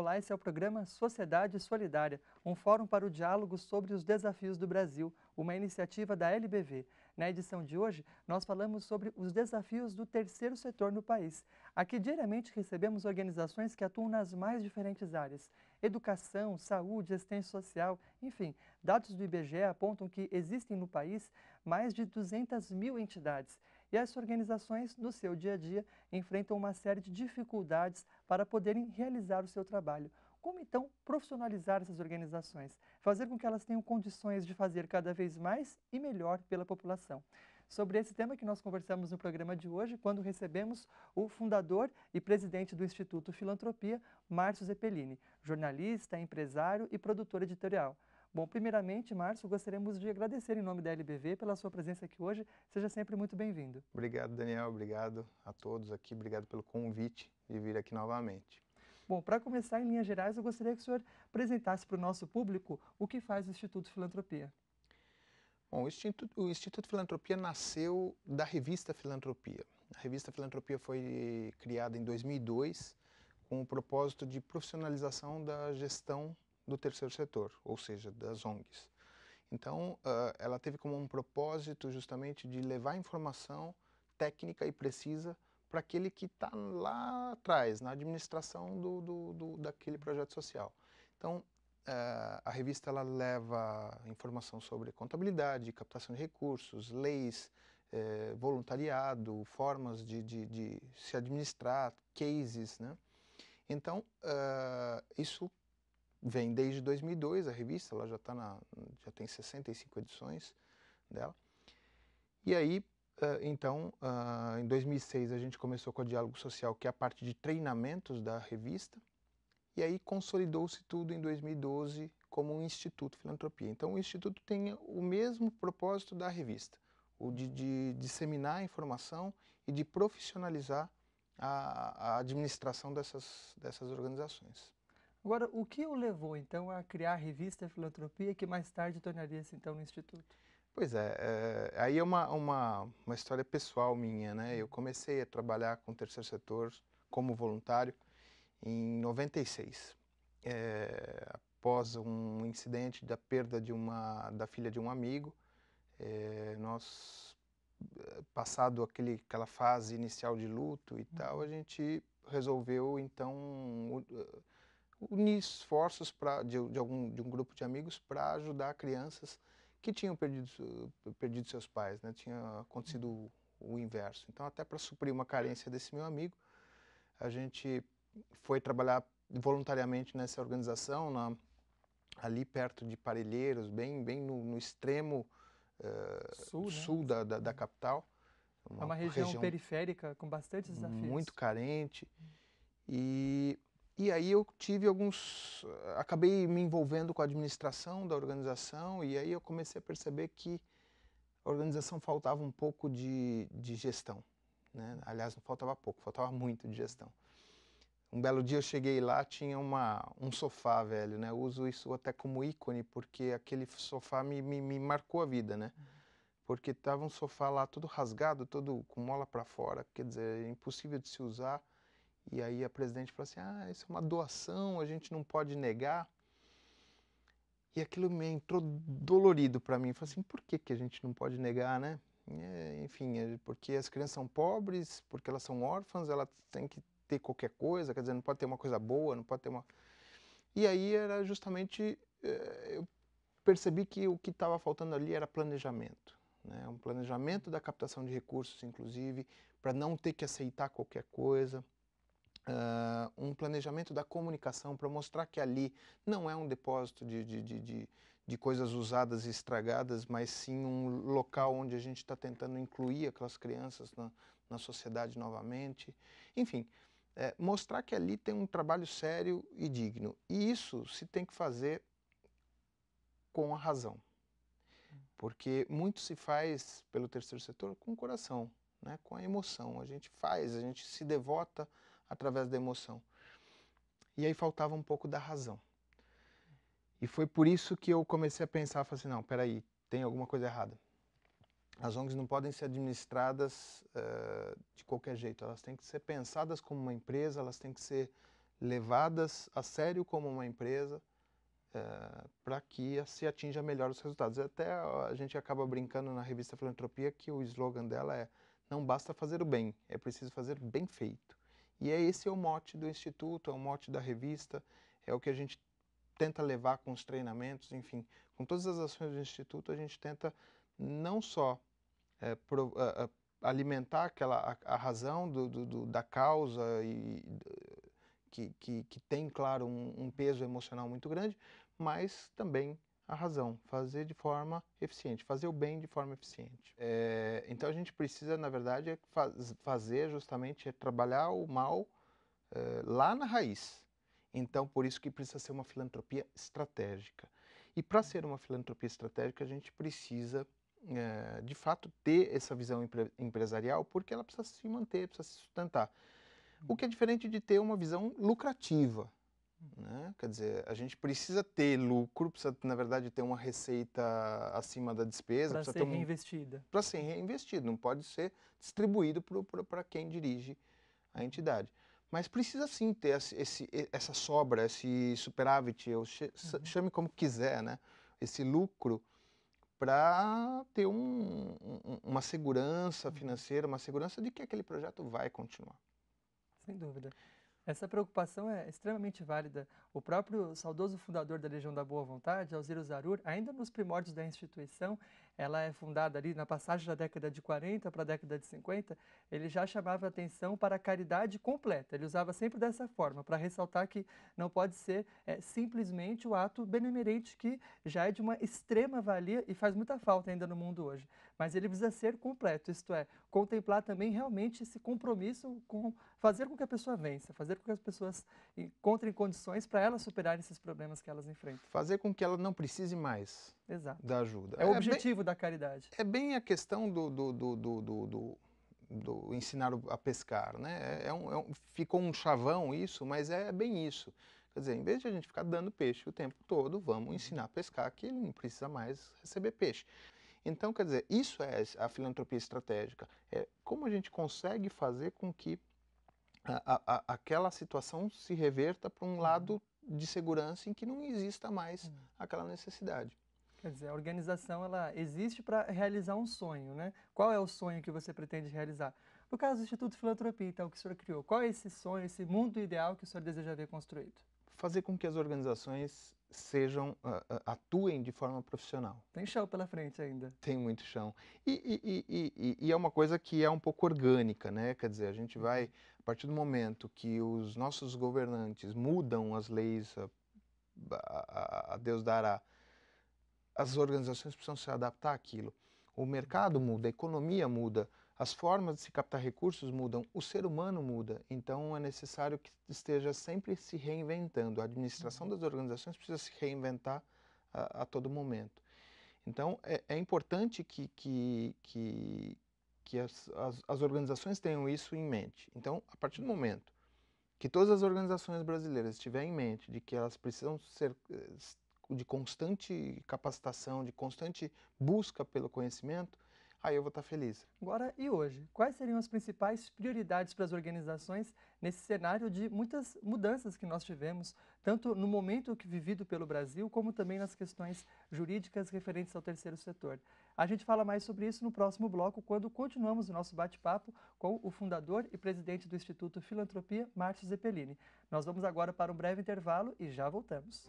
Olá, esse é o programa Sociedade Solidária, um fórum para o diálogo sobre os desafios do Brasil, uma iniciativa da LBV. Na edição de hoje, nós falamos sobre os desafios do terceiro setor no país. Aqui diariamente recebemos organizações que atuam nas mais diferentes áreas: educação, saúde, assistência social, enfim. Dados do IBGE apontam que existem no país mais de 200 mil entidades. E essas organizações, no seu dia a dia, enfrentam uma série de dificuldades para poderem realizar o seu trabalho. Como então profissionalizar essas organizações? Fazer com que elas tenham condições de fazer cada vez mais e melhor pela população. Sobre esse tema que nós conversamos no programa de hoje, quando recebemos o fundador e presidente do Instituto Filantropia, Márcio Zeppelini, jornalista, empresário e produtor editorial. Bom, primeiramente, Márcio, gostaríamos de agradecer em nome da LBV pela sua presença aqui hoje. Seja sempre muito bem-vindo. Obrigado, Daniel. Obrigado a todos aqui. Obrigado pelo convite de vir aqui novamente. Bom, para começar, em linhas gerais, eu gostaria que o senhor apresentasse para o nosso público o que faz o Instituto Filantropia. Bom, o Instituto Filantropia nasceu da revista Filantropia. A revista Filantropia foi criada em 2002 com o propósito de profissionalização da gestão do terceiro setor, ou seja, das ONGs. Então, ela teve como um propósito justamente de levar informação técnica e precisa para aquele que está lá atrás, na administração daquele projeto social. Então, a revista ela leva informação sobre contabilidade, captação de recursos, leis, voluntariado, formas de se administrar, cases, né? Então, isso vem desde 2002, a revista, ela já tem 65 edições dela. E aí, então, em 2006 a gente começou com o Diálogo Social, que é a parte de treinamentos da revista, e aí consolidou-se tudo em 2012 como um Instituto Filantropia. Então o Instituto tem o mesmo propósito da revista, o de disseminar a informação e de profissionalizar a administração dessas organizações. Agora, o que o levou, então, a criar a revista Filantropia, que mais tarde tornaria-se, então, no Instituto? Pois é, aí é uma história pessoal minha, né? Eu comecei a trabalhar com o terceiro setor como voluntário em 96, após um incidente da perda da filha de um amigo. Passado aquela fase inicial de luto e tal, a gente resolveu então unir esforços de um grupo de amigos para ajudar crianças que tinham perdido seus pais, né? Tinha acontecido o inverso. Então, até para suprir uma carência desse meu amigo, a gente foi trabalhar voluntariamente nessa organização, ali perto de Parelheiros, bem no extremo Sul, né? sul da capital, É uma uma região região periférica com bastante muito desafios. carente. E aí eu acabei me envolvendo com a administração da organização, e aí eu comecei a perceber que a organização faltava um pouco de gestão, né? Aliás, não faltava pouco, faltava muito de gestão. Um belo dia eu cheguei lá, tinha um sofá velho, né? Eu uso isso até como ícone, porque aquele sofá me marcou a vida, né? Porque estava um sofá lá todo rasgado, todo com mola para fora, quer dizer, impossível de se usar. E aí a presidente falou assim, isso é uma doação, a gente não pode negar. E aquilo me entrou dolorido para mim. Eu falei assim, por que a gente não pode negar, né? Enfim, porque as crianças são pobres, porque elas são órfãs, elas têm que ter qualquer coisa, quer dizer, não pode ter uma coisa boa, não pode ter uma... E aí era justamente, eu percebi que o que estava faltando ali era planejamento, né? Um planejamento da captação de recursos, inclusive, para não ter que aceitar qualquer coisa. Um planejamento da comunicação para mostrar que ali não é um depósito de coisas usadas e estragadas, mas sim um local onde a gente está tentando incluir aquelas crianças na sociedade novamente. Enfim, mostrar que ali tem um trabalho sério e digno. E isso se tem que fazer com a razão, porque muito se faz pelo terceiro setor com o coração, né, com a emoção. A gente faz, a gente se devota através da emoção. E aí faltava um pouco da razão. E foi por isso que eu comecei a pensar, falei assim, não, peraí, tem alguma coisa errada. As ONGs não podem ser administradas de qualquer jeito, elas têm que ser pensadas como uma empresa, elas têm que ser levadas a sério como uma empresa, para que se atinja melhor os resultados. Até a gente acaba brincando na revista Filantropia que o slogan dela é: não basta fazer o bem, é preciso fazer bem feito. E esse é o mote do Instituto, é o mote da revista, é o que a gente tenta levar com os treinamentos, enfim. Com todas as ações do Instituto, a gente tenta não só alimentar a razão da causa que tem, claro, um peso emocional muito grande, mas também a razão, fazer de forma eficiente, fazer o bem de forma eficiente. Então a gente precisa, na verdade, fazer justamente, trabalhar o mal lá na raiz. Então, por isso que precisa ser uma filantropia estratégica. E para ser uma filantropia estratégica, a gente precisa, de fato, ter essa visão empresarial, porque ela precisa se manter, precisa se sustentar. O que é diferente de ter uma visão lucrativa, né? Quer dizer, a gente precisa ter lucro, precisa, na verdade, ter uma receita acima da despesa. Para ser reinvestida. Para ser reinvestido, não pode ser distribuído para quem dirige a entidade. Mas precisa sim ter essa sobra, esse superávit, chame como quiser, né? Esse lucro, para ter uma segurança financeira, uma segurança de que aquele projeto vai continuar. Sem dúvida. Essa preocupação é extremamente válida. O próprio saudoso fundador da Legião da Boa Vontade, Alziro Zarur, ainda nos primórdios da instituição, ela é fundada ali na passagem da década de 40 para a década de 50, ele já chamava atenção para a caridade completa. Ele usava sempre dessa forma, para ressaltar que não pode ser simplesmente o ato benemerente, que já é de uma extrema valia e faz muita falta ainda no mundo hoje. Mas ele precisa ser completo, isto é, contemplar também realmente esse compromisso com fazer com que a pessoa vença, fazer com que as pessoas encontrem condições para elas superarem esses problemas que elas enfrentam. Fazer com que ela não precise mais da ajuda. É o objetivo da caridade. É bem a questão do ensinar a pescar, né? Ficou um chavão isso, mas é bem isso. Quer dizer, em vez de a gente ficar dando peixe o tempo todo, vamos ensinar a pescar, que ele não precisa mais receber peixe. Então, quer dizer, isso é a filantropia estratégica. É como a gente consegue fazer com que aquela situação se reverta para um lado de segurança em que não exista mais aquela necessidade. Quer dizer, a organização ela existe para realizar um sonho, né? Qual é o sonho que você pretende realizar? No caso do Instituto Filantropia, então, que o senhor criou, qual é esse sonho, esse mundo ideal que o senhor deseja ver construído? Fazer com que as organizações atuem de forma profissional. Tem chão pela frente ainda. Tem muito chão. E é uma coisa que é um pouco orgânica, né? Quer dizer, a gente vai, a partir do momento que os nossos governantes mudam as leis, a Deus dará, as organizações precisam se adaptar àquilo. O mercado muda, a economia muda, as formas de se captar recursos mudam, o ser humano muda. Então é necessário que esteja sempre se reinventando. A administração das organizações precisa se reinventar a todo momento. Então é importante que as organizações tenham isso em mente. Então, a partir do momento que todas as organizações brasileiras tiverem em mente de que elas precisam ser de constante capacitação, de constante busca pelo conhecimento, aí eu vou estar feliz. Agora, e hoje? Quais seriam as principais prioridades para as organizações nesse cenário de muitas mudanças que nós tivemos, tanto no momento vivido pelo Brasil, como também nas questões jurídicas referentes ao terceiro setor? A gente fala mais sobre isso no próximo bloco, quando continuamos o nosso bate-papo com o fundador e presidente do Instituto Filantropia, Márcio Zeppelini. Nós vamos agora para um breve intervalo e já voltamos.